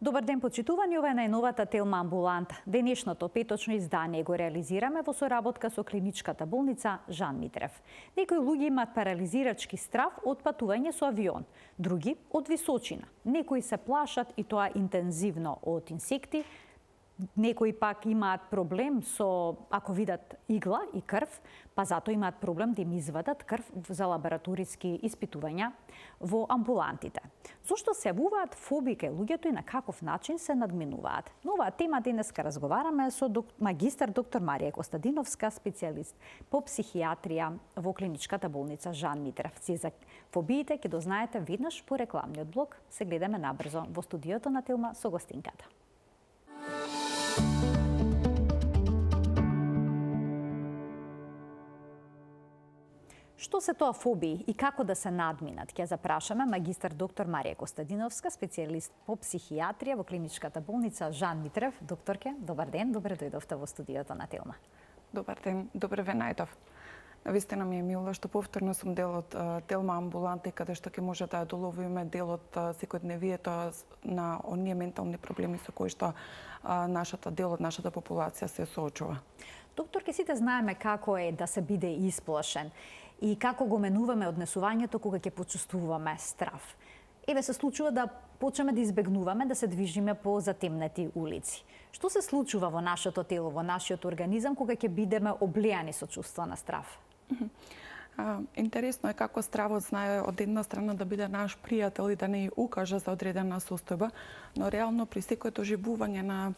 Добар ден, почитувани, ова е најновата Телма амбуланта. Денешното петочно издание го реализираме во соработка со клиничката болница Жан Митрев. Некои луѓе имаат парализирачки страв од патување со авион, други од височина. Некои се плашат и тоа интензивно од инсекти, некои пак имаат проблем со ако видат игла и крв, па затоа имаат проблем да им извадат крв за лабораториски испитувања во амбулантите. Зошто се јавуваат фобии кај луѓето и на каков начин се надминуваат? Но оваа тема денеска разговараме со магистар доктор Марија Костадиновска, специјалист по психијатрија во клиничката болница Жан Митрев. За фобиите ќе дознаете веднаш по рекламниот блок. Се гледаме набрзо во студиото на Телма со гостинката. Што се тоа фобии и како да се надминат? Ќе запрашаме магистар доктор Марија Костадиновска, специјалист по психијатрија во клиничката болница Жан Митрев. Докторке, добар ден, добре дојдовте во студиото на Телма. Добар ден, добре ве најдов. Навистина ми е мило што повторно сум дел од Телма амбуланта, каде што ќе може да доловиме дел од секојдневието на оние ментални проблеми со кои што дел од нашата популација се соочува. Докторке, сите знаеме како е да се биде исплашен и како го менуваме однесувањето кога ќе почувствуваме страв. Еве се случува да почнеме да избегнуваме да се движиме по затемнети улици. Што се случува во нашето тело, во нашиот организам кога ќе бидеме облеани со чувство на страв? Интересно е како стравот знае од една страна да биде наш пријател и да не укаже за одредена состојба, но реално при секој доживување на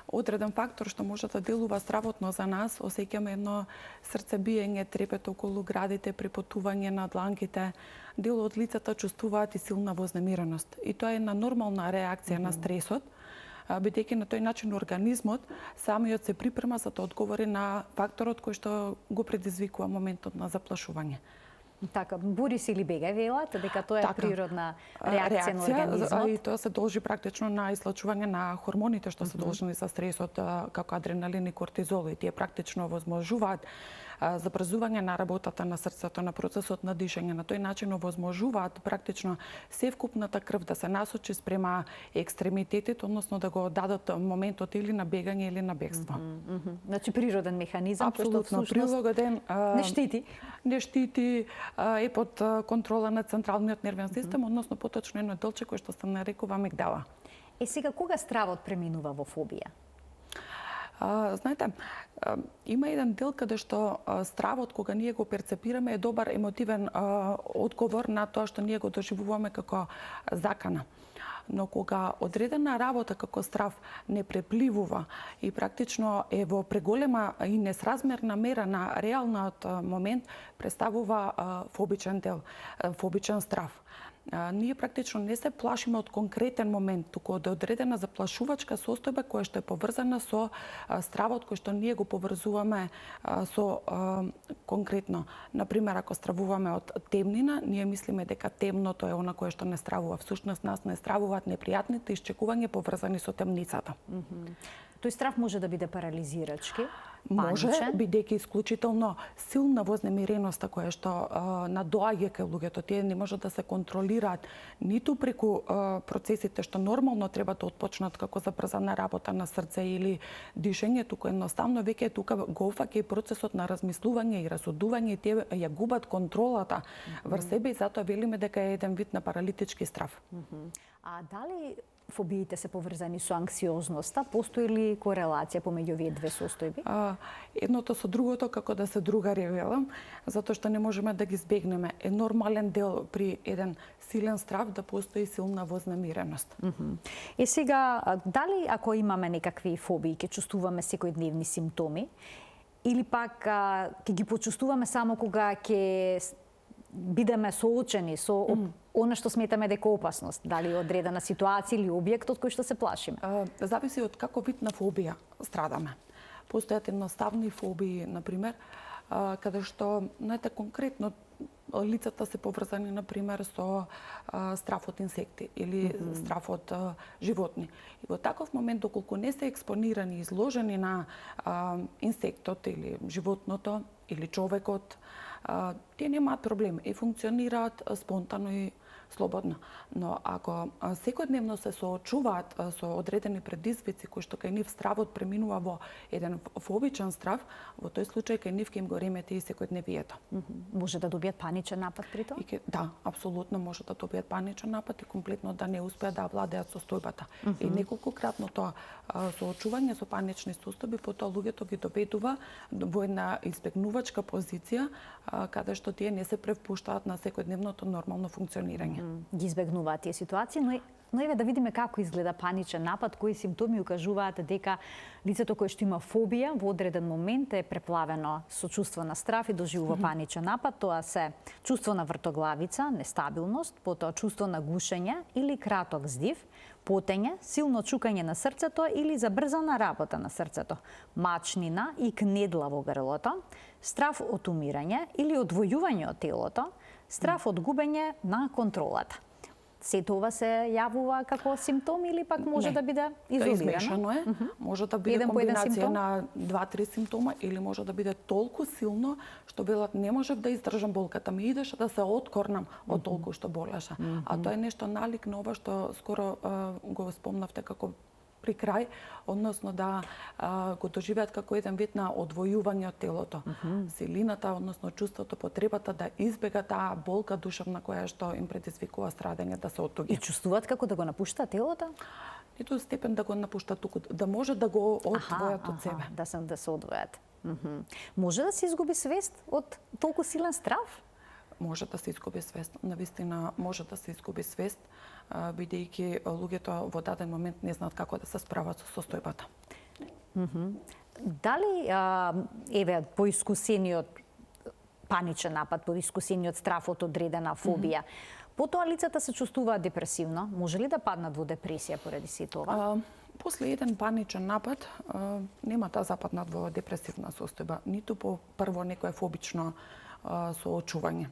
одреден фактор што може да делува стравотно за нас, осеќаме едно срцебиење, трепет околу градите, припотување на дланките, дел од лицата чувствуваат и силна вознемиреност. И тоа е една нормална реакција на стресот, бидејќи на тој начин организмот самиот се припрема за да одговори на факторот кој што го предизвикува моментот на заплашување. Така, бури се или бегај велат, дека тоа е природна реакција на организмот. И тоа се должи практично на излачување на хормоните што се должни за стресот, како адреналин и кортизол, и тие практично овозможуваат забрзување на работата на срцето, на процесот на дишење. На тој начин овозможуваат практично севкупната крв да се насочи спрема екстремитетите, односно да го дадат моментот или на бегање или на бегство. Значи природен механизам кој што природен не штити. Не штити, е под контрола на централниот нервен систем, односно поточно едно делче кој што се нарекува амигдала. Сега кога стравот преминува во фобија? Знаете, има еден дел каде што стравот, кога ние го перцепираме, е добар емотивен одговор на тоа што ние го доживуваме како закана. Но кога одредена работа како страв не препливува и практично е во преголема и несразмерна мера на реалниот момент, представува фобичен дел, фобичен страв. Ние практично не се плашиме од конкретен момент, туку од одредена заплашувачка состојба која што е поврзана со стравот кој што ние го поврзуваме со конкретно. Например, ако стравуваме од темнина, ние мислиме дека темното е она кое што не стравува. Всушност нас не стравуваат непријатните исчекувања поврзани со темницата. Тој страв може да биде парализирачки, може, паничен. бидејќи исклучително силна вознемиреноста која што надоаѓа кај луѓето, тие не може да се контролираат ниту преку процесите што нормално треба да отпочнат како забрзана работа на срце или дишење, туку едноставно веќе тука го офаќа и процесот на размислување и разсудување, и тие ја губат контролата врз себе и затоа велиме дека е еден вид на паралитички страв. А дали фобиите се поврзани со анксиозноста? Постои ли корелација помеѓу овие две состојби? Едното со другото како да се другари, велам, затоа што не можеме да ги избегнеме. Е нормален дел при еден силен страв да постои силна вознемиреност. Сега, дали ако имаме некакви фобии, ќе чувствуваме секојдневни симптоми, или пак ќе ги почувствуваме само кога ќе бидеме соочени со она што сметаме дека е опасност, дали одредена ситуација или објект од кој што се плашиме? Зависи од како вид на фобија страдаме. Постојат едноставни фобии, например, каде што, знаете, конкретно лицата се поврзани, например, со страф од инсекти или страф од животни. И во таков момент, доколку не се експонирани и изложени на инсектот или животното или човекот, тие немаат проблем и функционираат спонтано и слободно. Но ако секојдневно се соочуваат со одредени предизвици кои што кај нив стравот преминува во еден фобичен страв, во тој случај кај нив ќе им го ремети и секојдневието. Може да добијат паничен напад при тоа? Да, апсолутно може да добијат паничен напад и комплетно да не успеат да владеат состојбата. И неколкократно тоа соочување со панични состојби потоа луѓето ги доведува во една избегнувачка позиција каде што тие не се препуштаат на секојдневното нормално функционирање. Ги избегнуваат тие ситуации, но еве да видиме како изгледа паничен напад, кои симптоми укажуваат дека лицето кое што има фобија во одреден момент е преплавено со чувство на страф и доживува паничен напад. Тоа се чувство на вртоглавица, нестабилност, потоа чувство на гушење или краток здив, потење, силно чукање на срцето или забрзана работа на срцето, мачнина и кнедла во грлото, страф од умирање или одвојување од телото, страф од губење на контролата. Сето ова се јавува како симптом или пак може да биде изолирано? Измешано е. Може да биде комбинација на 2-3 симптома или може да биде толку силно што велат не можев да издржам болката, ми идеше да се откорнам од толку што болеше. А тоа е нешто налик на ова што скоро го спомнавте како при крај, односно да го доживеат како еден вид на одвојување од телото. Силината, односно чувството, потребата да избега таа болка душевна која што им предизвикува страдење да се оттуги. И чувствуваат како да го напушта телото? Не до степен да го напушта туку, да може да го одвојат од себе. Да се одвојат. Може да се изгуби свест од толку силен страв? Може да се изгуби свест. Навистина може да се изгуби свест, бидејќи луѓето во даден момент не знаат како да се справат со состојбата. Дали еве поискусениот паничен напад, поискусениот страф од одредена фобија, потоа лицата се чувствуваат депресивно, може ли да паднат во депресија поради сето ова? После еден паничен напад нема да западнат во депресивна состојба, ниту по прво некое фобично соочување.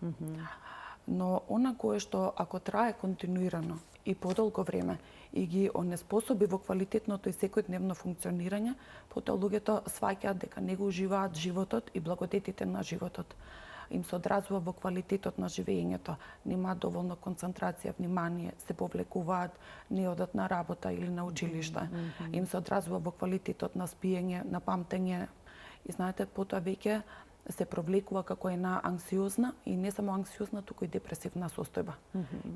Но она кое што ако трае континуирано и подолго време и ги онеспособи во квалитетното и секојдневно функционирање, потоа луѓето сваќаат дека не го уживаат животот и благодетите на животот. Им се одразува во квалитетот на живењето, немаат доволно концентрација, внимание, се повлекуваат, не одат на работа или на училиште. Им се одразува во квалитетот на спиење, на памтење. И знаете, потоа веќе се провлекува како една анксиозна и не само анксиозна, туку и депресивна состојба.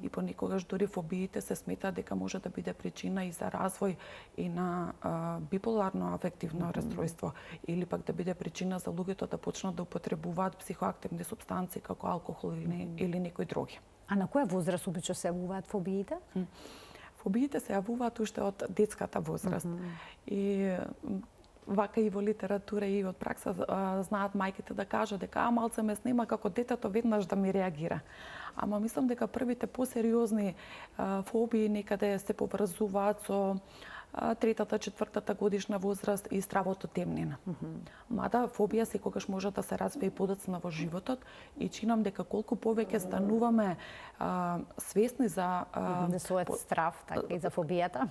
И понекогаш дури фобиите се смета дека може да биде причина и за развој и на биполарно афективно расстройство или пак да биде причина за луѓето да почнат да употребуваат психоактивни супстанции како алкохол или некои други. А на која возраст обично се јавуваат фобиите? Фобиите се јавуваат уште од детската возраст. И вака и во литература и од пракса знаат мајките да кажат дека малце ме снема како детето веднаш да ми реагира. Ама мислам дека првите посериозни фобии некаде се поврзуваат со третата, четвртата годишна возраст и стравот од темнина. Мада фобија секогаш може да се развие и подоцна во животот и чинам дека колку повеќе стануваме свесни за својот страв, така и за фобијата.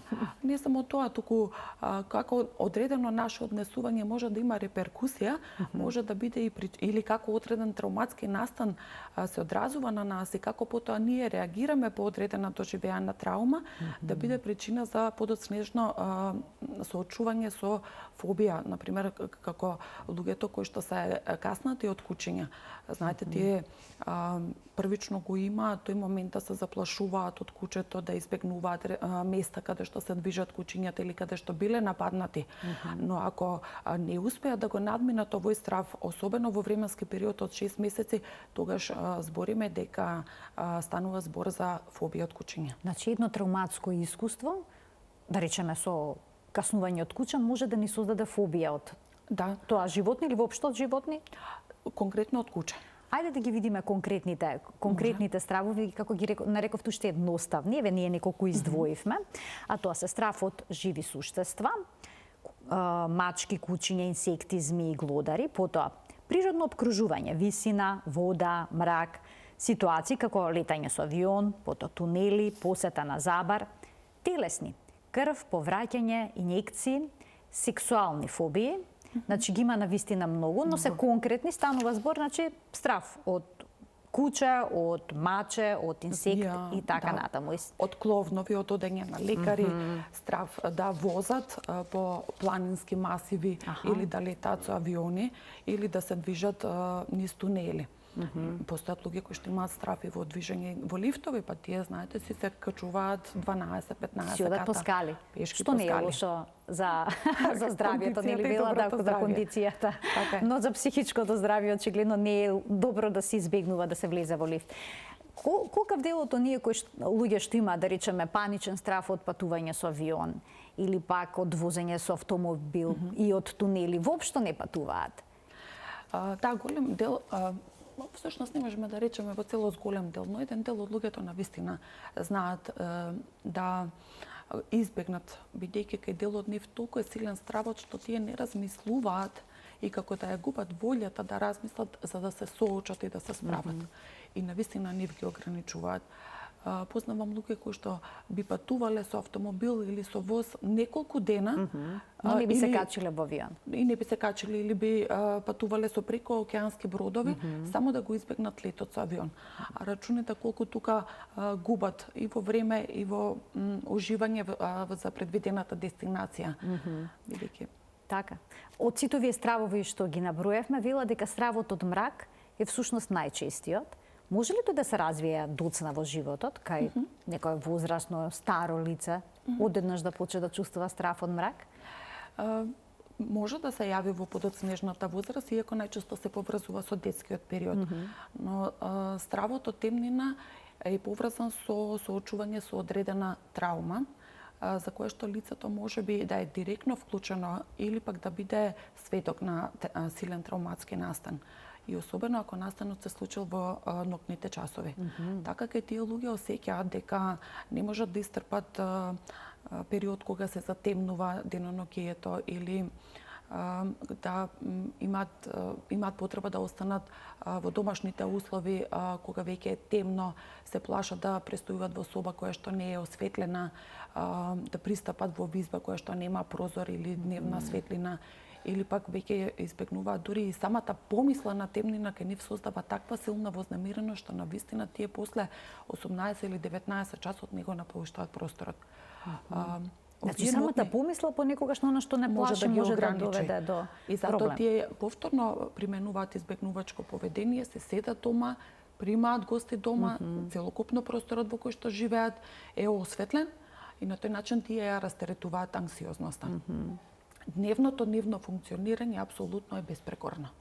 Не само тоа, туку како одредено наше однесување може да има реперкусија, може да биде и или како одреден травматски настан се одразува на нас и како потоа ние реагираме по одредена доживеана травма, да биде причина за подоцнежно соочување со фобија, например како луѓето кои што се каснати од кучиња. Знаете, тие првично го има тој момент да се заплашуваат од кучето, да избегнуваат места каде што се движат кучињата или каде што биле нападнати. Но ако не успеат да го надминат овој страв, особено во временски период од 6 месеци, тогаш збориме дека станува збор за фобија од кучиња. Значи едно травматско искуство, да речеме со каснување од куча, може да ни создаде фобија од тоа животни или воопшто од животни? Конкретно од куче. Ајде да ги видиме конкретните стравови, како ги нареков уште едноставни, еве ние неколку издвоивме, а тоа се страв од живи суштества, мачки, кучиња, инсекти, змии, глодари, потоа природно обкружување, висина, вода, мрак, ситуации како летање со авион, потоа тунели, посета на забар, телесни, крв, повраќање, инјекции, сексуални фобии. Значи ги има навистина многу, но се конкретни, станува збор, значи страв од куче, од маче, од инсект и така натаму. Од кловнови, од одење на лекари, страв да возат по планински масиви или да летаат со авиони или да се движат низ тунели. Постојат луѓе кои што имаат страв и во движење во лифтови, па тие, знаете, си се качуваат 12-15 си одат по скали. Што не е лошо за здравието, нели велат за кондицијата. Но за психичкото здравје очигледно не е добро да се избегнува да се влезе во лифт. Колкав дел од оние кои луѓе што имаат, да речеме, паничен страв од патување со авион или пак од возење со автомобил и од тунели, воопшто не патуваат? Да, голем дел, всушност не можеме да речеме во целост голем дел, но еден дел од луѓето навистина знаат да избегнат, бидејќи кај дел од нив толку е силен стравот што тие не размислуваат и како да ја губат волјата да размислат за да се соочат и да се справат. И навистина нив ги ограничуваат. Познавам луѓе кои што би патувале со автомобил или со воз неколку дена, но не би се качиле во авион. И не би се качиле или би патувале со преко океански бродови, само да го избегнат летот со авион. А рачунете колку тука губат и во време и во уживање за предвидената дестинација. Бидејќи така. Од сите овие стравови што ги наброевме, вела дека стравот од мрак е всушност најчестиот. Може ли тоа да се развие доцна во животот, кај некое возрастно, старо лице, одеднаш да почне да чувствува страв од мрак? Може да се јави во подоцнежната возраст, иако најчесто се поврзува со детскиот период. Но стравот од темнина е поврзан со соочување со одредена траума, за кое што лицето може би да е директно вклучено или пак да биде сведок на силен трауматски настан. И особено ако настанот се случил во ноќните часови. Така кај тие луѓе осеќаат дека не можат да истрпат период кога се затемнува деноноќието или да имаат потреба да останат во домашните услови кога веќе е темно, се плашат да престојуваат во соба која што не е осветлена, да пристапат во изба која што нема прозор или дневна светлина, или пак веќе избегнуваат дури и самата помисла на темнина кај нив создава таква силна вознемиреност што навистина тие после 18 или 19 часот не го напуштаат просторот. Значи самата помисла понекогаш на она што не плаши може да доведе до и затоа тие повторно применуваат избегнувачко поведение, се седат дома, примаат гости дома, целокупно просторот во кој што живеат е осветлен и на тој начин тие ја растеретуваат анксиозноста. Дневно функционирање апсолутно е безпрекорно.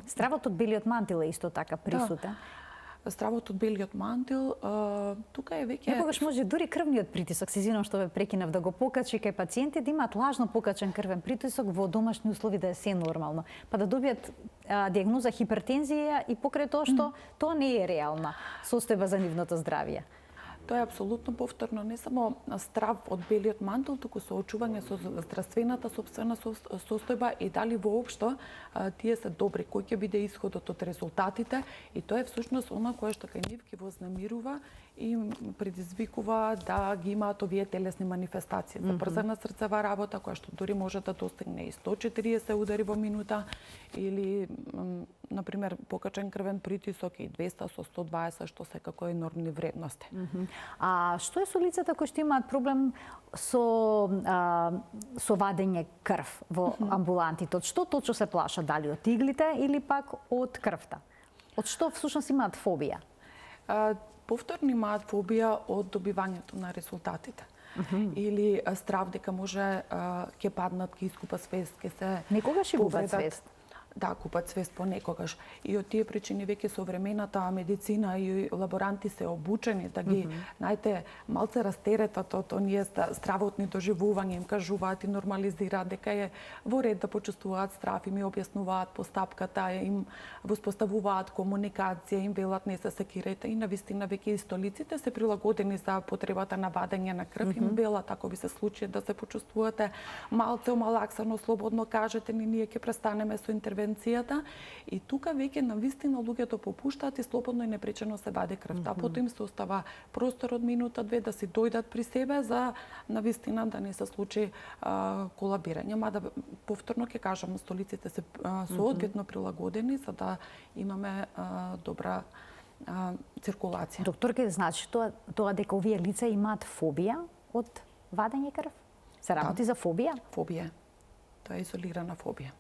Стравот од белиот мантил е исто така присутен. Стравот од белиот мантил, тука е веќе... Некогаш може дури крвниот притисок, се извинувам што ве прекинав, да го покачи кај пациенти, да имаат лажно покачен крвен притисок во домашни услови да е се нормално, па да добијат диагноза хипертензија и покрај тоа што тоа не е реална состојба за нивното здравје. Тоа е апсолутно повторно не само страв од белиот мантил, туку соочување со здравствената сопствена состојба и дали воопшто тие се добри, кој ќе биде исходот од резултатите и тоа е всушност она кое што кај нив ќе вознемирува и предизвикува да ги имаат овие телесни манифестации. Забрзана срцева работа која што дури може да достигне и 140 удари во минута или например покачен крвен притисок и 200 со 120 што секако е нормни вредности. А што е со лицата кои што имаат проблем со вадење крв во амбулантите? Од што точно се плашат? Дали од иглите или пак од крвта? Од што всушност имаат фобија? Повторно имаат фобија од добивањето на резултатите. Или страв дека може ќе паднат, ќе искупат свест, ќе се некогаш и губат свест. Да, купат свест понекогаш. И од тие причини веќе современата медицина и лаборанти се обучени да ги, знаете, малце растеретат од оние стравотни доживувања, им кажуваат и нормализираат дека е во ред да почувствуваат страв, им објаснуваат постапката, им воспоставуваат комуникација, им велат не се секирајте и навистина веќе и столиците се прилагодени за потребата на вадење на крв, им велат ако ви се случи да се почувствувате малце омалаксано, слободно кажете ни, ние ќе престанеме со интервенција интервенцијата и тука веќе навистина луѓето попуштаат и слободно и непречено се вади крв. А потоа им се остава простор од минута-две да си дојдат при себе за навистина да не се случи колабирање. Мада повторно ќе кажам, столиците се соодветно прилагодени за да имаме добра циркулација. Докторке, значи тоа дека овие лица имаат фобија од вадење крв? Се работи за фобија? Фобија. Тоа е изолирана фобија.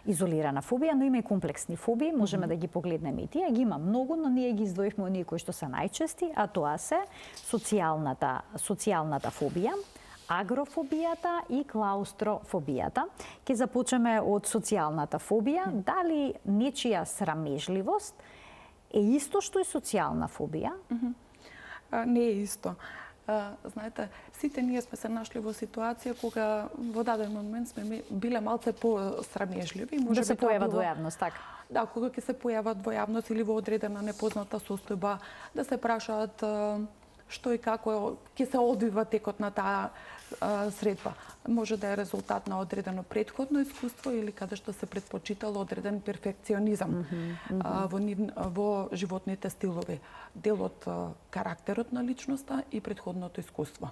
Изолирана фобија, но има и комплексни фобии, можеме да ги погледнеме и тие. Ги има многу, но ние ги издвоивме оние кои што се најчести, а тоа се социјалната фобија, агрофобијата и клаустрофобијата. Ќе започнеме од социјалната фобија. Дали нечија срамежливост е исто што и социјална фобија? Не е исто. Знаете, сите ние сме се нашли во ситуација кога во даден момент сме биле малце по-срамежливи. Да се појават во јавност, така? Да, кога ќе се појават во јавност или во одредена непозната состојба, да се прашаат што и како ќе се одвива текот на таа средба. Може да е резултат на одредено претходно искуство или каде што се предпочитало одреден перфекционизам во животните стилови. Дел од карактерот на личноста и претходното искуство.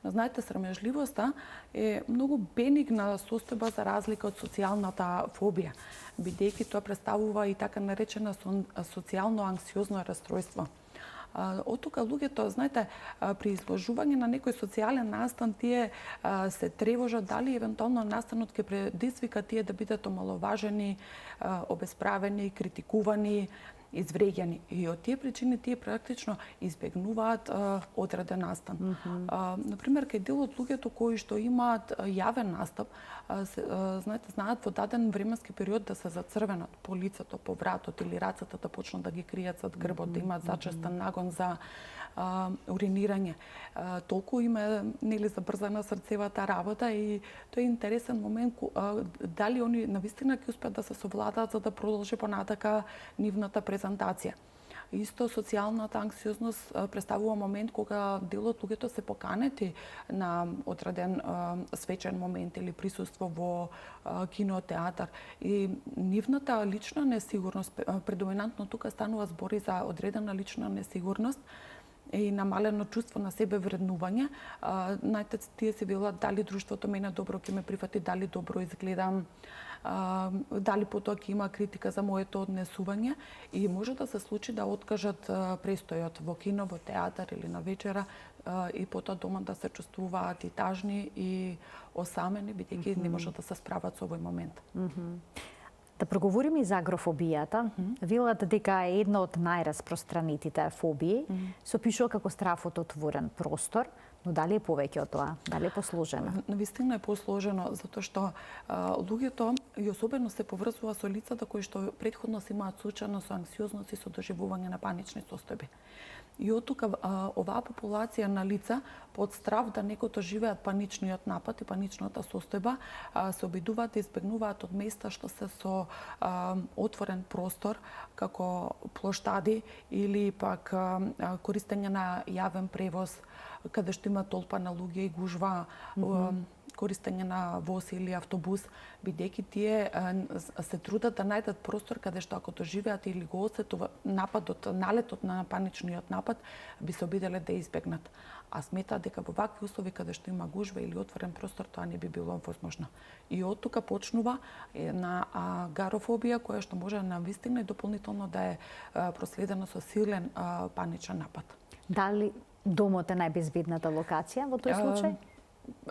Знаете, срамежливоста е многу бенигна состојба за разлика од социјалната фобија, бидејќи тоа представува и така наречена социјално-анксиозно расстройство. Од тука луѓето, знаете, при изложување на некој социјален настан, тие се тревожат дали евентуално настанот ќе предизвика тие да бидат омаловажени, обесправени, критикувани, извреѓани. И од тие причини тие практично избегнуваат одреден настан. Например, кај дел од луѓето кои што имаат јавен настап, знаат во даден временски период да се зацрвенат по лицето, по вратот или рацете да почнат да ги кријат зад грбот, да имаат зачестен нагон за уринирање. Толку има нели забрзана срцевата работа и тоа е интересен момент дали они навистина ќе успеат да се совладаат за да продолжи понатака нивната презентација. Исто социјалната анксиозност представува момент кога дел од луѓето се поканети на одреден свечен момент или присуство во кино, театар и нивната лична несигурност, предоминантно тука станува збори за одредена лична несигурност и намалено чувство на себе вреднување. Најтец тие се велат дали друштвото мене добро ќе ме прифати, дали добро изгледам, дали потоа ќе има критика за моето однесување и може да се случи да откажат престојот во кино, во театар или на вечера и потоа дома да се чувствуваат и тажни и осамени, бидејќи не можат да се справат со овој момент. Да проговориме и за агрофобијата. Велат дека е една од најраспространетите фобии. Се опишува како страв од отворен простор, но дали е повеќе од тоа? Дали е посложено? Навистина е посложено, затоа што луѓето и особено се поврзува со лицата кои што претходно се имаат случајно со анксиозност и со доживување на панични состојби. И од тука оваа популација на лица под страв да некото живеат паничниот напад и паничната состојба се обидуваат да избегнуваат од места што се со отворен простор како плоштади или пак користење на јавен превоз каде што има толпа на луѓе и гужва, користење на воз или автобус, бидејќи тие се трудат да најдат простор каде што ако доживеат или го осетуваат налетот на паничниот напад, би се обиделе да избегнат. А сметаат дека во вакви услови каде што има гужва или отворен простор, тоа не би било возможно. И од тука почнува една агорафобија која што може навистина и дополнително да е проследена со силен паничен напад. Дали домот е најбезбедната локација во тој случај?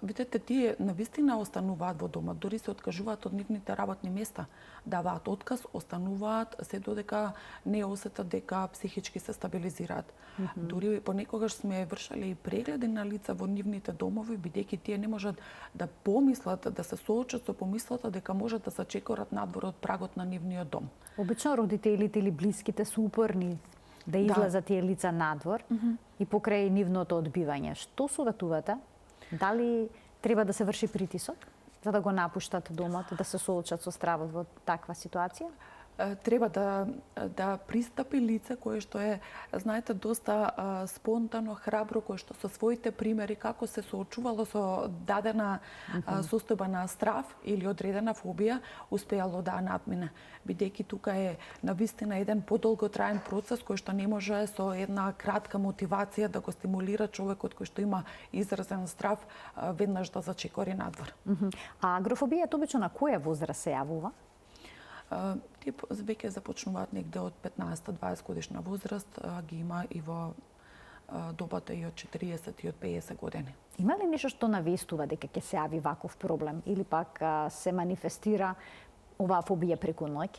Видете, тие навистина остануваат во домот, дури се откажуваат од нивните работни места, даваат отказ, остануваат се додека не осетат дека психички се стабилизираат. Дури понекогаш сме вршале и прегледи на лица во нивните домови, бидејќи тие не можат да помислат, да се соочат со помислата дека можат да се чекорат надвор од прагот на нивниот дом. Обично родителите или блиските се упорни да излезат тие лица надвор и покрај нивното одбивање. Што советувате? Дали треба да се врши притисок за да го напуштат домот, да се соочат со стравот во таква ситуација? Треба да пристапи лице кое што е, знаете, доста спонтано, храбро, кое што со своите примери како се соочувало со дадена состојба на страв или одредена фобија, успеало да надмине. Бидејќи тука е навистина еден подолготраен процес кој што не може со една кратка мотивација да го стимулира човекот кој што има изразен страв веднаш да зачекори надвор. А агрофобијата обично на која возраст се јавува? Тие веќе започнуваат негде од 15-20 годишна возраст, ги има и во добата и од 40 и од 50 години. Има ли нешто што навестува дека ќе се јави ваков проблем или пак се манифестира оваа фобија преку ноќ?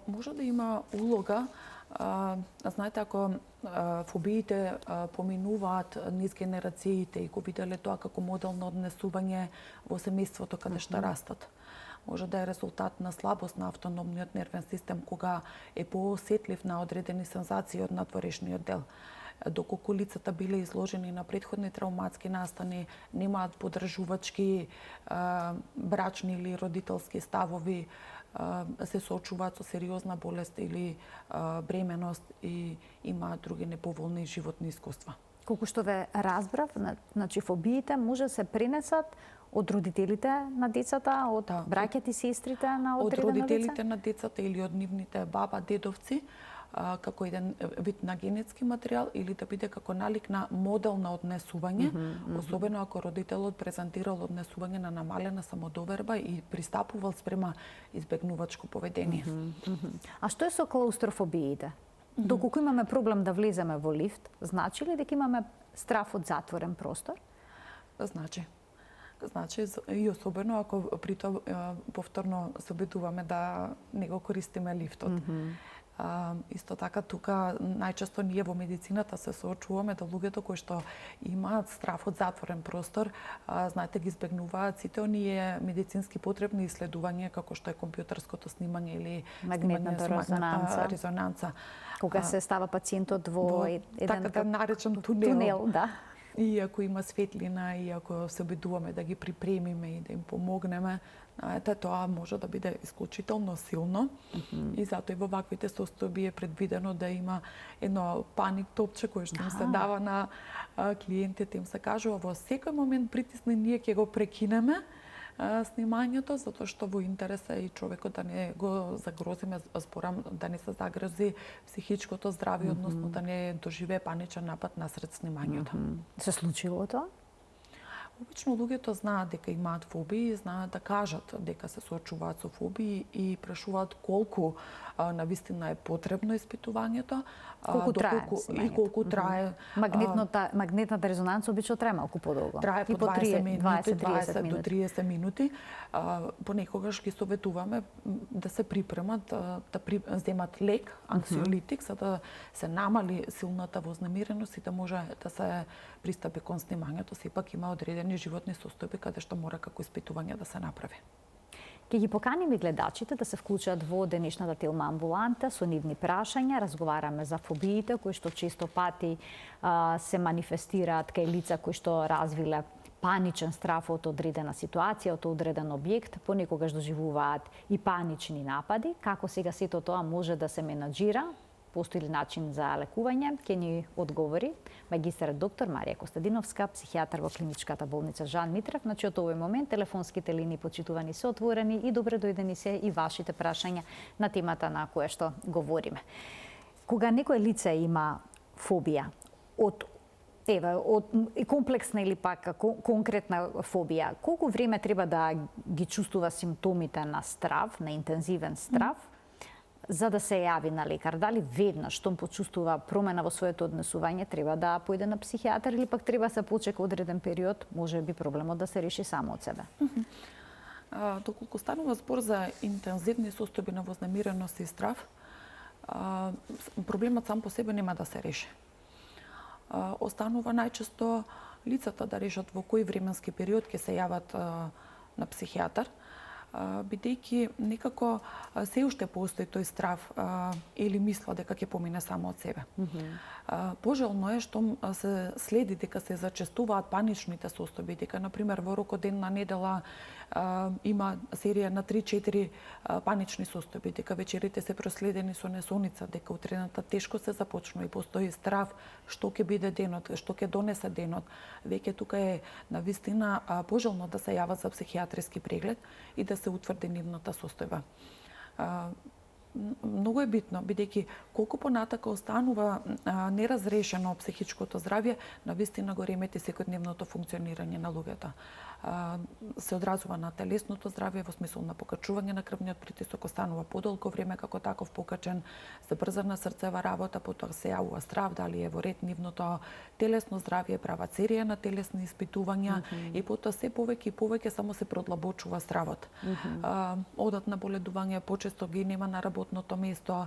Може да има улога. Знаете, ако фобиите поминуваат низ генерациите и го виделе тоа како модел на однесување во семејството каде што растат, може да е резултат на слабост на автономниот нервен систем, кога е поосетлив на одредени сензации од надворешниот дел. Доколку лицата биле изложени на претходни травматски настани, немаат поддржувачки брачни или родителски ставови, се соочуваат со сериозна болест или бременост и имаат други неповолни животни искуства. Колку што ве разбрав, значи фобиите може да се пренесат од родителите на децата, од браќата и сестрите на одредено лице? Од родителите на децата или од нивните баба, дедовци, како еден вид на генетски материјал или да биде како налик на модел на однесување, особено ако родителот презентирал однесување на намалена самодоверба и пристапувал спрема избегнувачко поведение. А што е со клаустрофобиите? Доколку имаме проблем да влеземе во лифт, значи ли дека имаме страв од затворен простор? Значи, и особено ако при тоа повторно се обидуваме да не го користиме лифтот. Исто така тука најчесто ние во медицината се соочуваме да луѓето кои што имаат страв од затворен простор, знаете, ги избегнуваат сите оние медицински потребни исследувања како што е компјутерското снимање или магнетната резонанца. Кога се става пациентот во еден така наречен тунел. Да. И ако има светлина, и ако се обидуваме да ги припремиме и да им помогнеме, тоа може да биде исклучително силно. И затоа и во ваквите состојби е предвидено да има едно паник топче кое што им се дава на клиентите, им се кажува во секој момент притисни, ние ќе го прекинеме снимањето, затоа што во интерес е и човекот да не го загрозиме, зборам, да не се загрози психичкото здравје, односно да не доживее паничен напад насред снимањето. Се случило тоа? Обично луѓето знаат дека имаат фобии, знаат да кажат дека се соочуваат со фобии и прашуваат колку навистина е потребно испитувањето, колку трае и колку трае. Магнетната резонанца обично трае малку подолго. Трае по 20 минути, 20 до 30 минути. Понекогаш ги советуваме да се припремат, да земат лек, анксиолитик, за да се намали силната вознемиреност и да може да се пристапи кон снимањето. Сепак има одредени животни состојби каде што мора како испитување да се направи. Ќе ги поканиме гледачите да се вклучат во денешната Телма амбуланта со нивни прашања. Разговараме за фобиите кои што често пати се манифестираат кај лица кои што развиле паничен страф од одредена ситуација, од одреден објект, понекогаш доживуваат и панични напади. Како сега сето тоа може да се менаџира? Постои ли начин за лекување? Ќе ни одговори магистар доктор Марија Костадиновска, психијатар во клиничката болница Жан Митрев. Значи, од овој момент телефонските линии почитувани се отворени и добре дојдени се и вашите прашања на темата на која што говориме. Кога некој лице има фобија од комплексна или пак конкретна фобија, колку време треба да ги чувствува симптомите на страв, на интензивен страв, за да се јави на лекар? Дали веднаш штом почувствува промена во своето однесување треба да појде на психијатар или пак треба да се почека одреден период, може би проблемот да се реши само од себе? Доколку станува збор за интензивни состојби на вознемиреност и страв, проблемот сам по себе нема да се реши. Останува најчесто лицата да решат во кој временски период ќе се јават на психијатар. бидејќи некако се уште постои тој страв или мисла дека ќе помине само од себе. Пожелно е што се следи дека се зачестуваат паничните состојби, дека например во рокот ден на недела има серија на 3-4 панични состојби, дека вечерите се проследени со несоница, дека утрената тешко се започнува и постои страв што ќе биде денот, што ќе донесе денот. Веќе тука е навистина пожелно да се јават за психијатриски преглед и да се утврди нивната состојба. Многу е битно, бидејќи колку понатака останува неразрешено психичкото здравје, навистина го ремети секојдневното функционирање на луѓето. Се одразува на телесното здравје во смисол на покачување на крвниот притисок, останува подолго време како таков покачен, забрзана срцева работа, потоа се јавува страв, дали е во ред нивното телесно здравје, прават серија на телесни испитувања и потоа се повеќе и повеќе само се продлабочува стравот. Одат на боледување, почесто ги нема на работното место,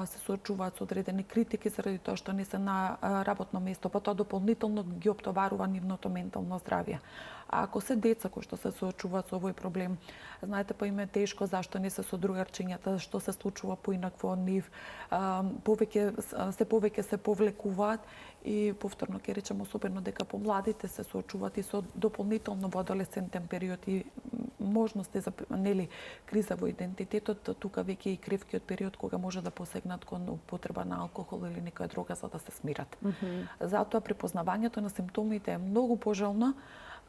се соочуваат со одредени критики заради тоа што не се на работно место, потоа дополнително ги оптоварува нивното ментално здравје. А ако се деца кои што се соочуваат со овој проблем, знаете, па им е тешко зашто не се со другарчињата, што се случува поинакво од нив, се повеќе се повлекуваат и повторно ќе речем особено дека помладите се соочуваат и со дополнително во адолесцентен период и можности за криза во идентитетот, тука веќе и кревкиот период кога може да посегнат кон употреба на алкохол или некоја друга за да се смират. Затоа препознавањето на симптомите е многу пожелно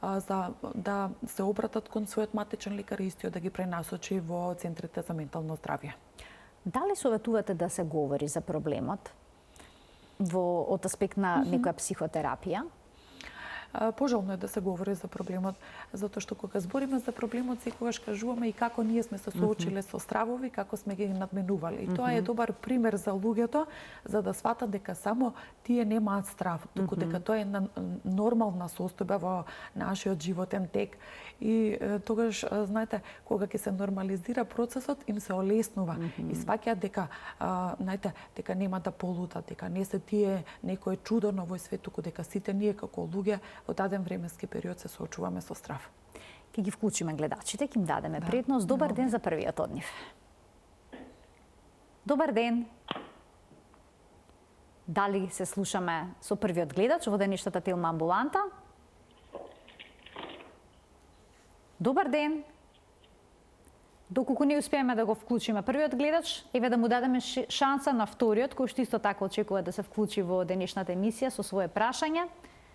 за да се обратат кон својот матичен лекар и истиот да ги пренасочи во центрите за ментално здравје. Дали советувате да се говори за проблемот од аспект на некоја психотерапија? Пожелно е да се говори за проблемот, затоа што кога збориме за проблемот, секогаш кажуваме и како ние сме се соочиле со стравови, како сме ги надменували. И тоа е добар пример за луѓето, за да сватат дека само тие немаат страв, туку дека тоа е нормална состојба во нашиот животен тек. И тогаш, знаете, кога ќе се нормализира процесот, им се олеснува и сваќаат дека, знаете, дека нема да полутат, дека не се тие некое чудо на овој свет, туку дека сите ние како луѓе во даден временски период се соочуваме со страв. Ќе ги вклучиме гледачите, ќе им дадеме предност. Добар ден за првиот од нив. Добар ден. Дали се слушаме со првиот гледач во денешната Телма амбуланта? Добар ден. Доколку не успееме да го вклучиме првиот гледач, еве да му дадеме шанса на вториот, кој што исто така очекува да се вклучи во денешната емисија со свое прашање.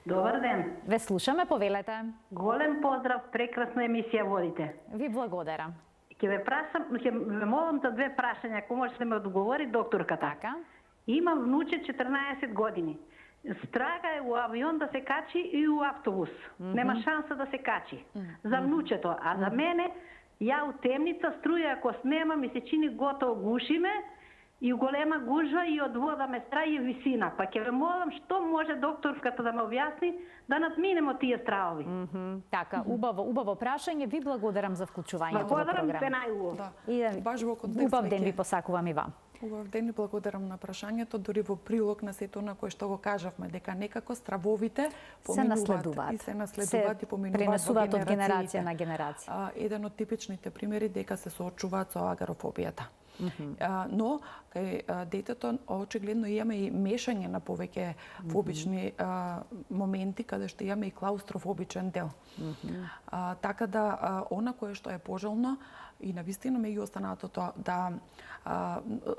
Добар ден. Ве слушаме, повелете. Голем поздрав, прекрасна емисија водите. Ви благодарам. Ќе ве молам за две прашања, ако можете да ме одговори докторката. Така. Имам внуче 14 години. Страга е у авион да се качи и у автобус. Нема шанса да се качи. За внучето, а за мене, ја у темница, струја ако снема, ми се чини готово гушиме, и голема гужва и од вода ме страи и висина. Па ќе ве молам што може докторката да ме објасни да надминемо тие стравови. Така, убаво прашање. Ви благодарам за вклучувањето во Благодарам програм. се најубаво. Да. Баш во контекст Убав ден ви посакувам и вам. Убав ден и благодарам на прашањето, дури во прилог на сето на кое што го кажавме, дека некако стравовите поминуваат и се наследуваат и поминуваат пренесуваат од генерација генерациите. на генерација. Еден од типичните примери дека се соочуваат со агарофобијата. Но кај детето очигледно имаме и мешање на повеќе фобични моменти каде што имаме и клаустрофобичен дел. Така да она кое што е пожелно и навистина меѓу останатото да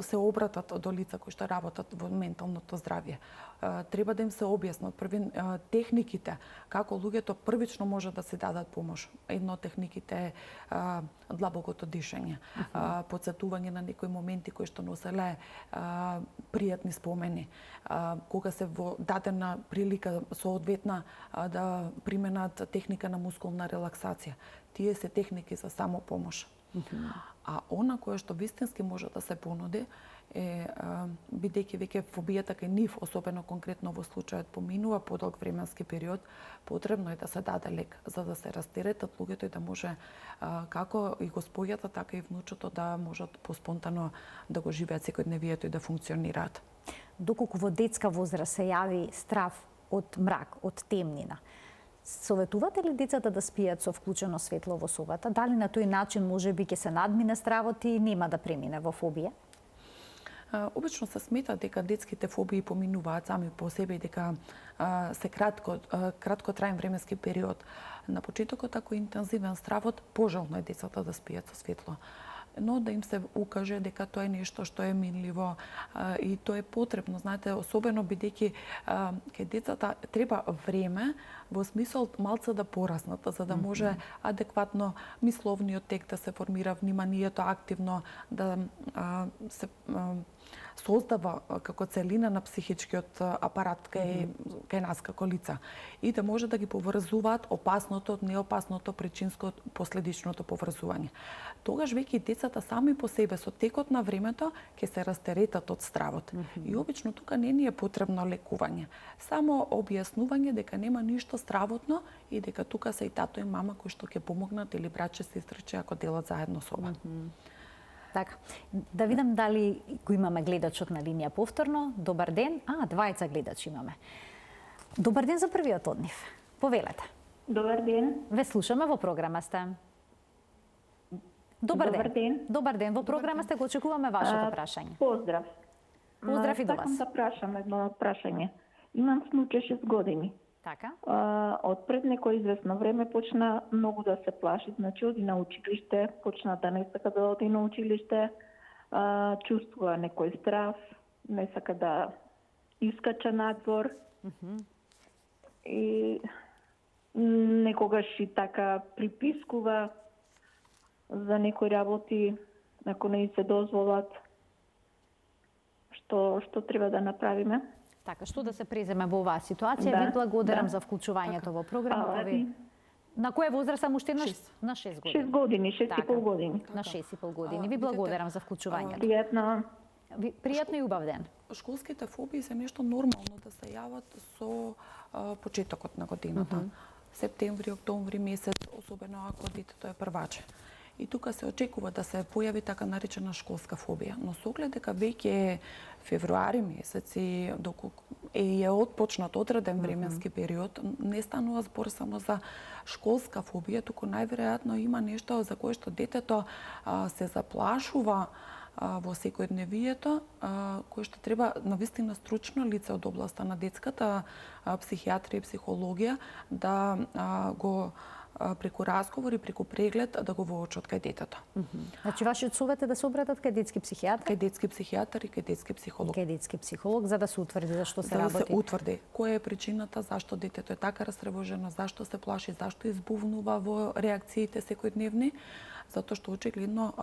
се обратат до лица кои што работат во менталното здравје. Треба да им се објаснат први техниките како луѓето првично може да се дадат помош. Едно од техниките е длабокото дишење, потсетување на некои моменти кои што носеле пријатни спомени, кога се во дадена прилика соодветна да применат техника на мускулна релаксација. Тие се техники за самопомош. А она кое што вистински може да се понуди е, бидејќи веќе фобијата кај нив, особено конкретно во случајот, поминува подолг временски период, потребно е да се даде лек за да се растеретат луѓето и да може како и господјата, така и внучето да можат поспонтано да го живеат секојдневието и да функционираат. Доколку во детска возраст се јави страв од мрак, од темнина, Советувате ли децата да спијат со вклучено светло во собата? Дали на тој начин можеби ќе се надмине стравот и нема да премине во фобија? Обично се смета дека детските фобии поминуваат сами по себе и дека се краткотраен временски период. На почетокот, ако е интензивен стравот, пожелно е децата да спијат со светло, но да им се укаже дека тоа е нешто што е минливо и тоа е потребно. Знаете, особено бидејќи кај децата треба време во смисол малце да пораснат, за да може адекватно мисловниот тек да се формира, вниманието активно да се создава како целина на психичкиот апарат кај нас како лица и да може да ги поврзуваат опасното од неопасното, причинско последичното поврзување. Тогаш веќе децата сами по себе со текот на времето ќе се растеретат од стравот. И обично тука не ни е потребно лекување, само објаснување дека нема ништо стравотно и дека тука се и тато и мама кои што ќе помогнат или браќе, сестриче ако делат заедно со оба. Така, да видам дали го имаме гледачот на линија повторно. Добар ден. Двајца гледачи имаме. Добар ден за првиот од нив. Повелете. Добар ден. Ве слушаме, во програма сте. Добар ден. Добар ден, во програма сте, го очекуваме вашето прашање. Поздрав. Поздрав и до вас. Сакам да прашам едно прашање. Имам внуче 6 години. Така. Од пред некој известно време почна многу да се плаши, значи оди на училиште, почна да не сака да оди на училиште, чувствува некој страв, не сака да искача надвор. И некогаш и така припискува за некои работи, ако не се дозволат. Што треба да направиме? Така, што да се преземе во оваа ситуација? Ви благодарам за вклучувањето во програмата. На која возраст само уште еднаш? На 6 години. 6 години, 6,5 години. На 6,5 години. Ви благодарам за вклучувањето. Пријатно и убав ден. Школските фобии се нешто нормално да се јават со почетокот на годината. Септември, октомври месец, особено ако детето е прваче. И тука се очекува да се појави така наречена школска фобија. Но со оглед дека веќе е февруари месец и доколку е отпочнат одреден временски период, не станува збор само за школска фобија, туку најверојатно има нешто за кое што детето се заплашува во секојдневието, кое што треба навистина стручно лице од областа на детската психијатрија и психологија да го преку разговор и преку преглед да го воочат кај детето. Значи вашиот совет е да се обратат кај детски психијатар? Кај детски психијатар и кај детски психолог. Кај детски психолог за да се утврди зашто се работи. За да се утврди која е причината зашто детето е така растревожено, зашто се плаши, зашто избувнува во реакциите секојдневни, затоа што очигледно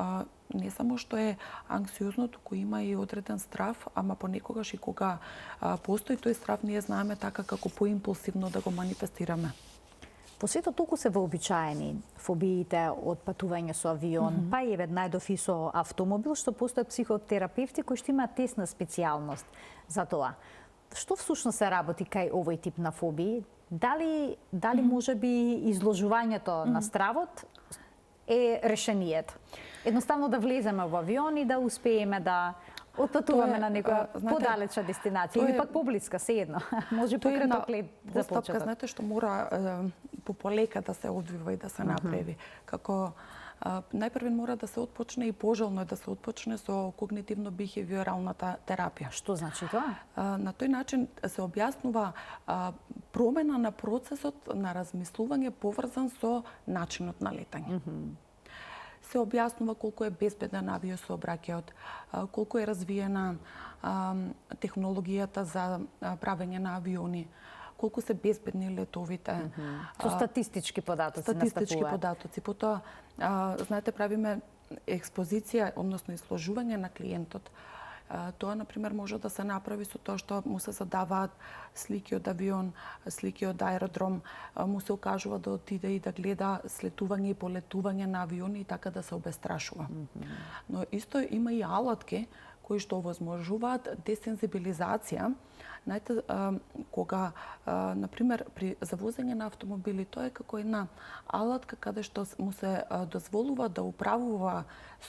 не само што е анксиозно, туку има и одреден страв, ама понекогаш и кога постои тој страв, ние знаеме така како поимпулсивно да го манифестираме. По светот толку се вообичаени фобиите од патување со авион, па и најдов и со автомобил, што постојат психотерапевти кои што имаат тесна специјалност за тоа. Што всушност се работи кај овој тип на фобии? Дали можеби изложувањето на стравот е решението? Едноставно да влеземе во авион и да успееме да отпатуваме на некоја подалечна дестинација или пак поблиска, sejedno. Може пократок лет за почеток. Знаете што мора полека да се одвива и да се направи. Како најпрвен мора да се отпочне и пожелно е да се отпочне со когнитивно-бихевиоралната терапија. Што значи тоа? На тој начин се објаснува промена на процесот на размислување поврзан со начинот на летање. Се објаснува колку е безбеден авиосообраќајот, колку е развиена технологијата за правење на авиони, колку се безбедни летовите. Со статистички податоци Статистички податоци. Потоа, знаете, правиме експозиција, односно изложување на клиентот. Тоа, например, може да се направи со тоа што му се задаваат слики од авион, слики од аеродром, му се окажува да отиде и да гледа слетување и полетување на авиони и така да се обестрашува. Но исто има и алатки кои што овозможуваат десензибилизација Знаете, кога, например, за возење на автомобили, тоа е како една алатка каде што му се дозволува да управува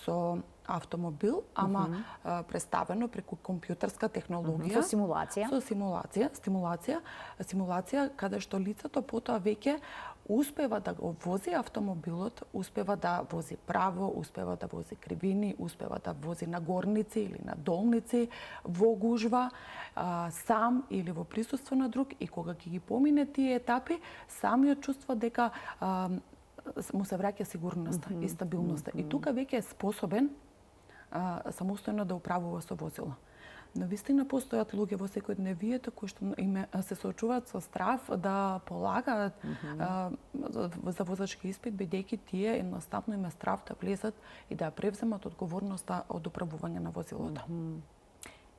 со автомобил, ама представено преку компјутерска технологија. Со симулација. Со симулација, каде што лицето потоа веќе успева да го вози автомобилот, успева да вози право, успева да вози кривини, успева да вози на горници или на долници, во гужва, сам или во присуство на друг, и кога ќе ги помине тие етапи, самиот чувства дека му се враќа сигурноста и стабилноста. И тука веќе е способен самостојно да управува со возило. Навистина постојат луѓе во секојдневието кои што се соочуваат со страв да полагаат за возачки испит, бидејќи тие едноставно има страв да влезат и да превземат одговорноста од управување на возилото.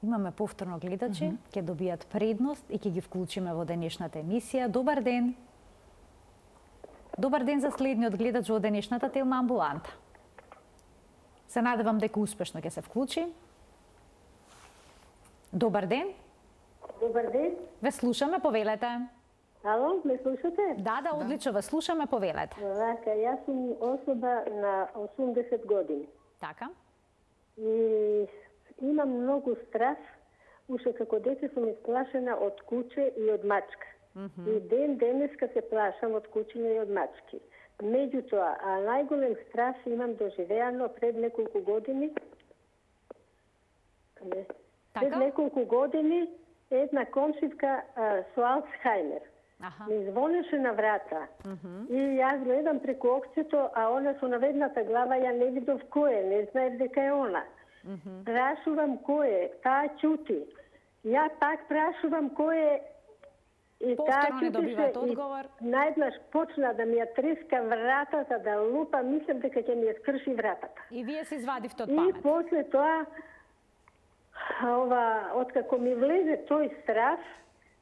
Имаме повторно гледачи, ќе добијат предност и ќе ги вклучиме во денешната емисија. Добар ден! Добар ден за следниот гледач во денешната Телма амбуланта. Се надевам дека успешно ќе се вклучи. Добар ден. Добар ден. Ве слушаме, повелете. Ало, ме слушате? Да, одлично, ве слушаме, повелете. Така, јас сум особа на 80 години. Така. И имам многу страв. Уште како дете сум исплашена од куче и од мачка. И денеска се плашам од кучиња и од мачки. Меѓутоа, најголем страв имам доживеано пред неколку години. Пред неколку години една комшивка со Алцхаймер ми звонеше на врата. И јас гледам преку окчето, а она со наведната глава ја не видов кој е, не знаев дека е она. Прашувам кој е, таа ќути. Ја пак прашувам кој е, и таа ќутише и најднаш почна да ми ја треска вратата, да лупа, мислам дека ќе ми ја скрши вратата. И вие се извадивте од памет. И после тоа, откако ми влезе тој страв,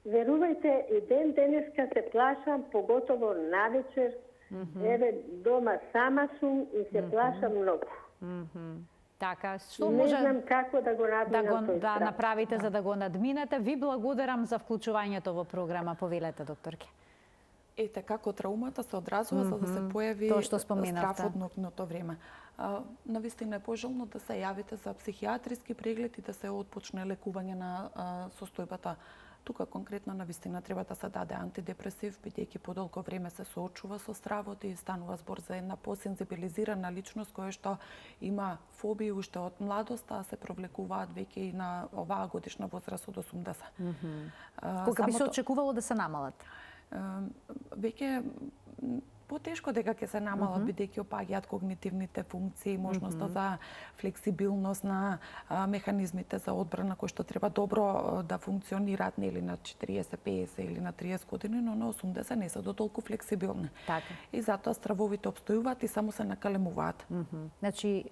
верувајте, и денеска се плашам, поготово навечер. Еве, дома сама сум и се плашам многу. Така, што не може знам како да го надминам тој страв. направите за да го надминете. Ви благодарам за вклучувањето во програма, повелете, докторке. Ете како траумата се одразува за да се појави страв од нокното време. Навистина е пожелно да се јавите за психијатриски преглед и да се отпочне лекување на состојбата. Тука конкретно навистина треба да се даде антидепресив, бидејќи подолго време се соочува со стравот и станува збор за една посензибилизирана личност која што има фобии уште од младоста, а се провлекуваат веќе и на оваа годишна возраст од 80. Кога би се очекувало да се намалат? Веќе потешко дека ќе се намалат, бидејќи опаѓаат когнитивните функции, можноста за флексибилност на механизмите за одбрана кои што треба добро да функционираат нели на 40, 50 или на 30 години, но на 80 не се дотолку флексибилни. Така. И затоа стравовите обстојуваат и само се накалемуваат. Значи,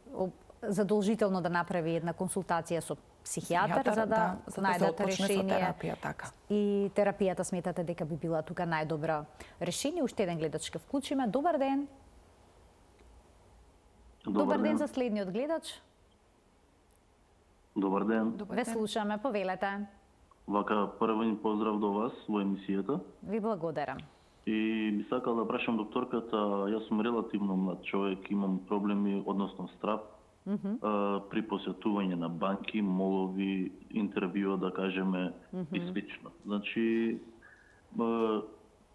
задолжително да направи една консултација со психијатар за да најдат решение. Терапија, така. И терапијата сметате дека би била тука најдобра решение. Уште еден гледач ќе вклучиме. Добар ден. Добар ден за следниот гледач. Добар ден. Ве слушаме, повелете. Вака, првен поздрав до вас во емисијата. Ви благодарам. И би сакал да прашам докторката, јас сум релативно млад човек, имам проблеми, односно страв, при посетување на банки, молови, интервјуа, да кажеме, и слично. Значи,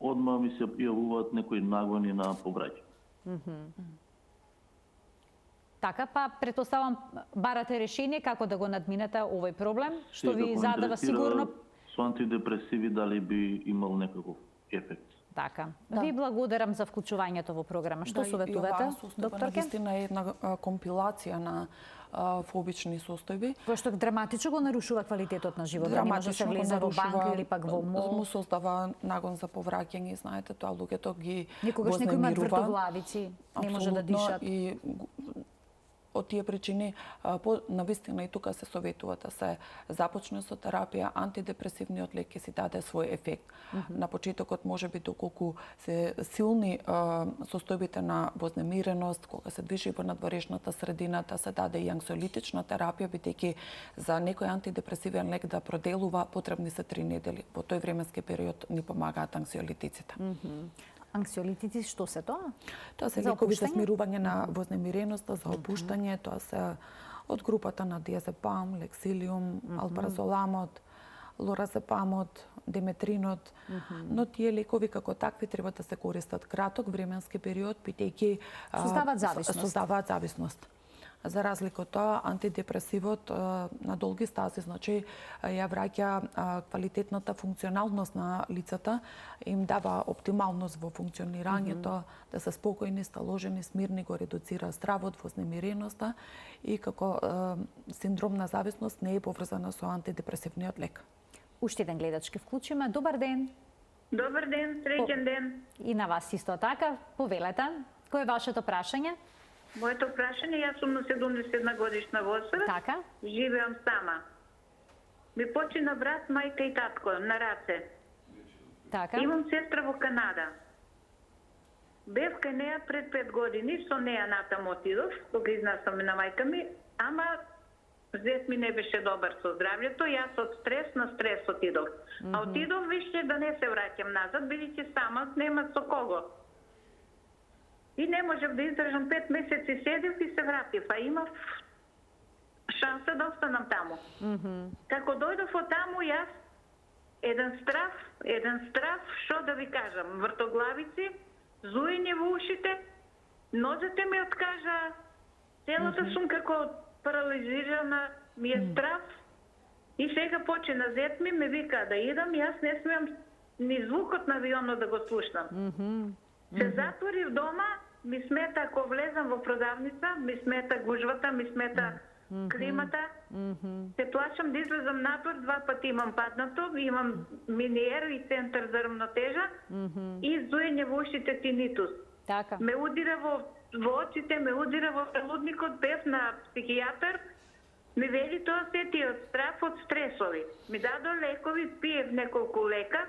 одма ми се јавуваат некои нагони на повраќање. Така, па претпоставам барате решение како да го надминете овој проблем, што ви задава сигурно. Со антидепресиви дали би имал некаков ефект? Така. Ви благодарам за вклучувањето во програма. Што советувате, докторке? Навистина е една компилација на фобични состојби. Пошто драматично го нарушува квалитетот на животот. Не може да се влезе во банка или пак во мол. Му создава нагон за повраќање, знаете, тоа луѓето ги некогаш некои имаат вртоглавици, не може да дишат. И од тие причини, навистина и тука се советува да се започне со терапија. Антидепресивниот лек ќе си даде свој ефект. На почетокот можеби доколку се силни состојбите на вознемиреност, кога се движи во надворешната средина, да се даде и анксиолитична терапија, бидејќи за некој антидепресивен лек да проделува потребни се 3 недели. Во тој временски период ни помагаат анксиолитиците. Анксиолитици, што се тоа? Тоа се лекови за смирување на вознемиреноста, за опуштање, тоа се од групата на диазепам, лексилиум, алпразоламот, лоразепамот, деметринот, но тие лекови како такви треба да се користат краток временски период, бидејќи создаваат зависност. За разлика од тоа, антидепресивот на долги стази, значи ја враќа квалитетната функционалност на лицата, им дава оптималност во функционирањето, да се спокојни, сталожени, смирни, го редуцира стравот, вознемиреноста и како синдром на зависност не е поврзана со антидепресивниот лек. Уште еден гледач ке вклучиме. Добар ден. Добар ден, среќен ден. И на вас исто така. Повелете. Кој е вашето прашање? Моето прашање, јас сум на 71 годишна возраст. Така. Живеам сама. Ми почина брат, мајка и татко на раце. Така. Имам сестра во Канада. Бев кај неа пред 5 години, со неа натам отидов, кога изнасам на мајка ми, ама зет ми не беше добар со здравјето, јас од стрес на стрес отидов. А отидов више да не се враќам назад, бидејќи сама нема со кого. И не можев да издржам 5 месеци, седев и се вратив, а имав шанса да останам таму. Како дојдов од таму, јас еден страв, што да ви кажам, вртоглавици, зуење во ушите, нозете ми откажа, целата сум како парализирана, ми е страв. И сега почина зет ми, ме вика да идам, јас не смеам ни звукот на авионот да го слушнам. Се затворив дома, ми смета ако влезам во продавница, ми смета гужвата, ми смета климата. Се плашам да излезам напор, 2 пати имам паднато, имам миниер и центар за рамнотежа и зуење во ушите тинитус. Така. Ме удира во очите, ме удира во желудникот, бев на психијатар, ми вели тоа се ти од страв, од стресови. Ми дадо лекови, пиев неколку лека,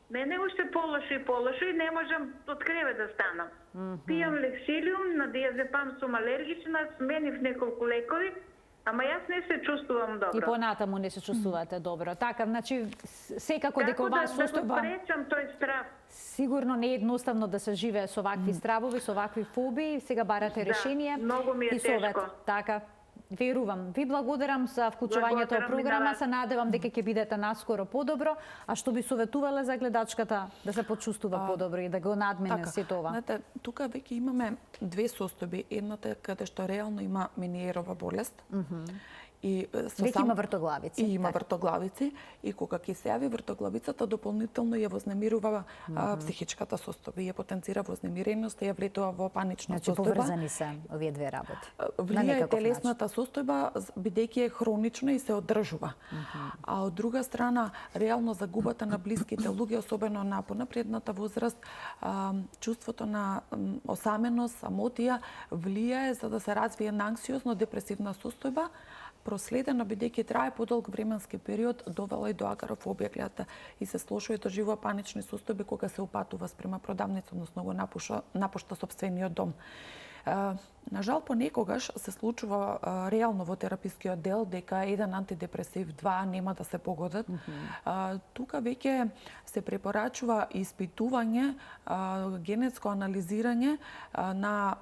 мене уште полошо и не можам од кревет да станам. Пијам лексилиум, на диазепам сум алергична, сменив неколку лекови, ама јас не се чувствувам добро. И понатаму не се чувствувате добро. Така, значи, секако дека оваа состојба... Како да спречам тој страв? Сигурно не е едноставно да се живее со вакви стравови, со вакви фобии. Сега барате решение. Многу ми е тешко. Така. Верувам. Ви благодарам за вклучувањето во програма. Се надевам дека ќе бидете наскоро подобро. А што би советувале за гледачката да се почувствува подобро и да го надмине сето ова? Знаете, тука веќе имаме 2 состојби. Едната е каде што реално има Мениерова болест. И веќе има вртоглавици. И има вртоглавици. И кога ќе се јави вртоглавицата, дополнително ја вознемирува психичката состојба, ја потенцира вознемиреноста, ја влетува во панична состојба. Значи поврзани се овие две работи. Влијае телесната состојба, бидејќи е хронична и се одржува. А од друга страна, реално загубата на блиските луѓе, особено на понапредната возраст, чувството на осаменост, самотија, влијае за да се развие на анксиозно-депресивна состојба, проследена бидејќи трае подолг временски период, довела и до агарофобија и се сложува и доживува панични состојби кога се упатува спрема продавница, односно го напушта сопствениот дом. На жал понекогаш се случува реално во терапискиот дел дека еден антидепресив, 2 нема да се погодат. Тука веќе се препорачува испитување, генетско анализирање на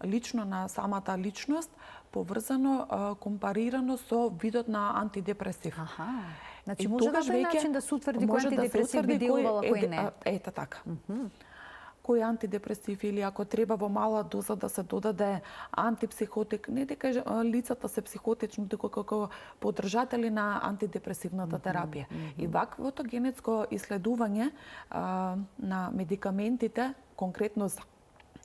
лично на самата личност, поврзано, компарирано со видот на антидепресив. Значи може на тој начин да се утврди кој антидепресив би делувал, кој не? Ето така. Кој антидепресив или ако треба во мала доза да се додаде антипсихотик, не дека лицата се психотично, дека како поддржатели на антидепресивната терапија. И ваквото генетско исследување на медикаментите, конкретно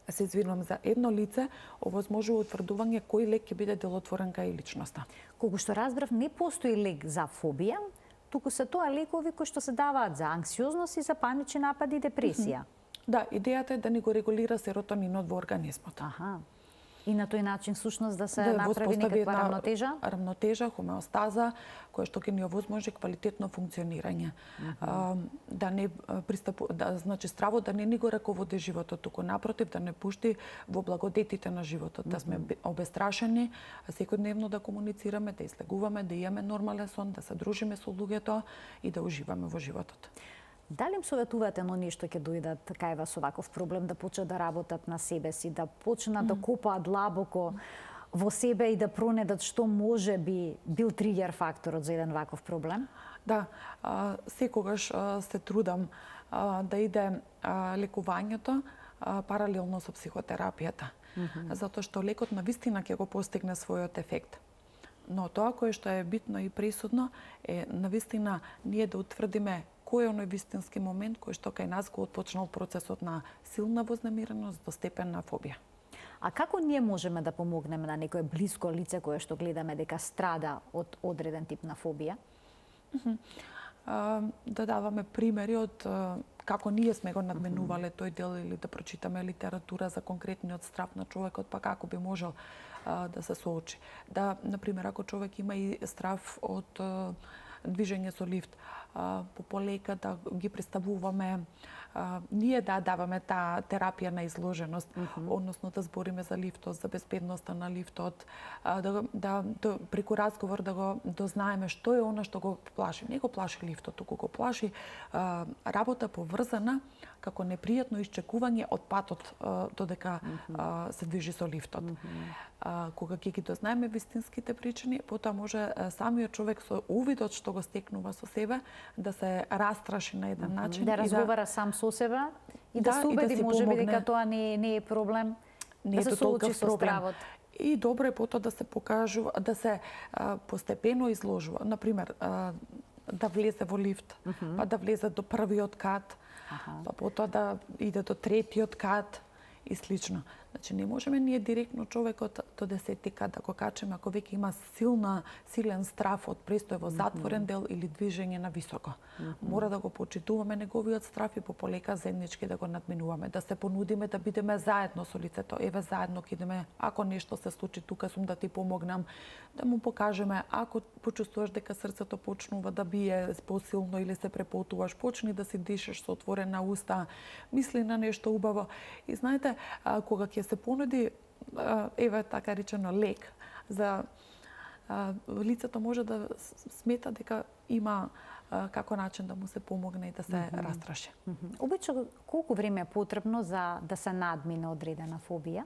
се извинувам за едно лице, овозможува утврдување кој лек ќе биде делотворен кај личноста. Колку што разбрав, не постои лек за фобија, туку се тоа лекови кои што се даваат за анксиозност и за панични напади и депресија. Да, идејата е да ни го регулира серотонинот во организмот. И на тој начин всушност да се направи некаква равнотежа? Равнотежа, хомеостаза, која што ќе ни овозможи квалитетно функционирање. Да не значи стравот да не ни го раководи животот, туку напротив да не пушти во благодетите на животот, да сме обестрашени, секојдневно да комуницираме, да излегуваме, да имаме нормален сон, да се дружиме со луѓето и да уживаме во животот. Дали им советувате на оние што ќе дојдат кај вас оваков проблем да почнат да работат на себе си, да почнат да копаат длабоко во себе и да пронедат што може би бил тригер факторот за еден ваков проблем? Да, секогаш се трудам да иде лекувањето паралелно со психотерапијата. Затоа што лекот навистина ќе го постигне својот ефект. Но тоа кое што е битно и пресудно е навистина ние да утврдиме кој е оној вистински момент кој што кај нас го отпочнал процесот на силна вознемиреност до степен на фобија. А како ние можеме да помогнеме на некое блиско лице кое што гледаме дека страда од одреден тип на фобија? Да даваме примери од како ние сме го надменувале тој дел или да прочитаме литература за конкретниот страв на човекот, па како би можел да се соочи. Да, например, ако човек има и страв од движење со лифт, полека да ги представуваме, ние да даваме таа терапија на изложеност, односно да збориме за лифтот, за безбедноста на лифтот, да преку разговор да го дознаеме што е она што го плаши. Не го плаши лифтот, туку го плаши работа поврзана како непријатно исчекување од патот додека се движи со лифтот. Кога ќе ги дознаеме вистинските причини, потоа може самиот човек со увидот што го стекнува со себе да се растраши на еден начин. Да разговара сам со себе и да се убеди можеби дека тоа не е проблем, да се соочи со стравот. И добро е потоа да се покажува, да се постепено изложува. Например, да влезе во лифт, па да влезе до првиот кат, па потоа да иде до третиот кат и слично. Значи, не можеме ние директно човекот до 10-ти кат да го качеме ако веќе има силен страв од престој во затворен дел или движење на високо. Мора да го почитуваме неговиот страв и полека заеднички да го надминуваме, да се понудиме да бидеме заедно со лицето. Еве заедно ќе идеме, ако нешто се случи тука сум да ти помогнам, да му покажеме ако почувствуваш дека срцето почнува да бие посилно или се препотуваш, почни да си дишеш со отворена уста, мисли на нешто убаво. И знаете, кога ќе се понуди еве така речено лек за лицето може да смета дека има како начин да му се помогне и да се растраши. Обично колку време е потребно за да се надмине одредена фобија?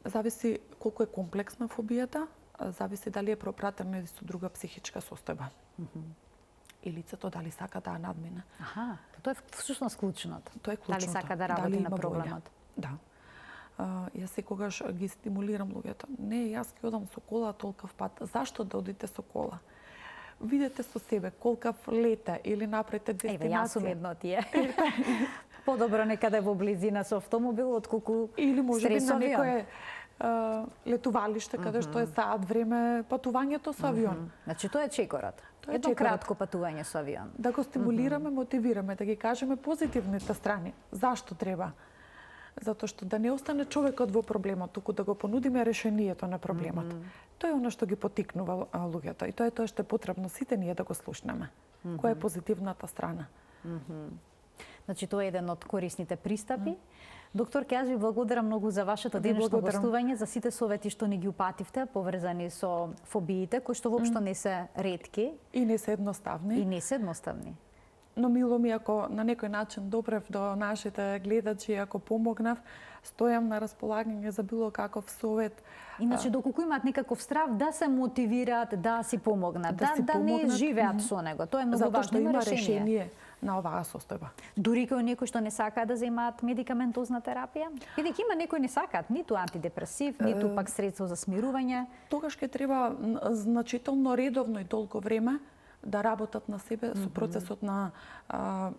Зависи колку е комплексна фобијата, зависи дали е пропратена или со друга психичка состојба. И лицето дали сака да ја надмине. Тоа е всушност клучното. Тоа е клучното. Дали сака да работи на проблемот. Да. Јас секогаш ги стимулирам луѓето. Не, јас ќе одам со кола толков пат. Зашто да одите со кола? Видете со себе колкав лета или напрете дестинација. Еве, јас сум едно од тие. Подобро некаде во близина со автомобил отколку или може би на авион. некое летувалиште каде што е саат време патувањето со авион. Значи тоа е чекорот. Едно кратко патување со авион. Да го стимулираме, мотивираме, да ги кажеме позитивните страни. Зашто треба? Затоа што да не остане човекот во проблемот, туку да го понудиме решението на проблемот. Тоа е она што ги поттикнува луѓето и тоа е тоа што е потребно сите ние да го слушнеме. Која е позитивната страна? Значи тоа е еден од корисните пристапи. Доктор, ќе ви благодарам многу за вашето денешно гостување, за сите совети што ни ги упативте, поврзани со фобиите, кои што воопшто не се ретки и не се едноставни. Но мило ми ако на некој начин допрев до нашите гледачи, ако помогнав, стојам на располагање за било каков совет. Иначе доколку имаат некаков страв да се мотивираат, да си помогнат, да не живеат со него. Тоа е многу важно, има решение на оваа состојба. Дури кај некои што не сакаат да земаат медикаментозна терапија? Бидејќи има некои не сакаат ниту антидепресив, ниту пак средство за смирување. Тогаш ќе треба значително редовно и долго време да работат на себе со процесот на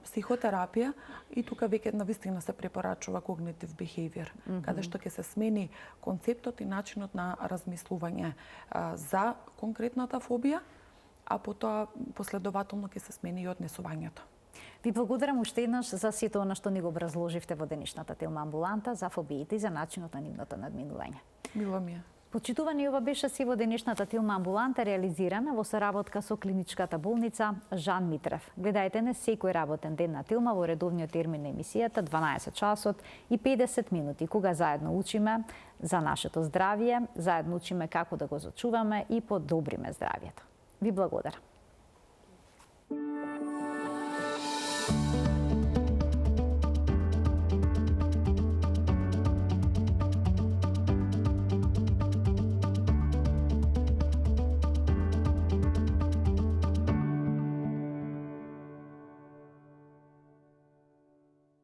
психотерапија и тука веќе навистина се препорачува когнитив behavior, каде што ќе се смени концептот и начинот на размислување за конкретната фобија, а потоа последователно ќе се смени и однесувањето. Ви благодарам уште еднаш за сето она што ни го образложивте во денешната Телма амбуланта за фобиите и за начинот на нивното надминување. Мило ми е. Почитувани, ова беше си во денешната Телма амбуланта реализирана во соработка со клиничката болница Жан Митрев. Гледајте не секој работен ден на Телма во редовниот термин на емисијата 12 часот и 50 минути, кога заедно учиме за нашето здравје, заедно учиме како да го зачуваме и подобриме здравјето. Ви благодарам.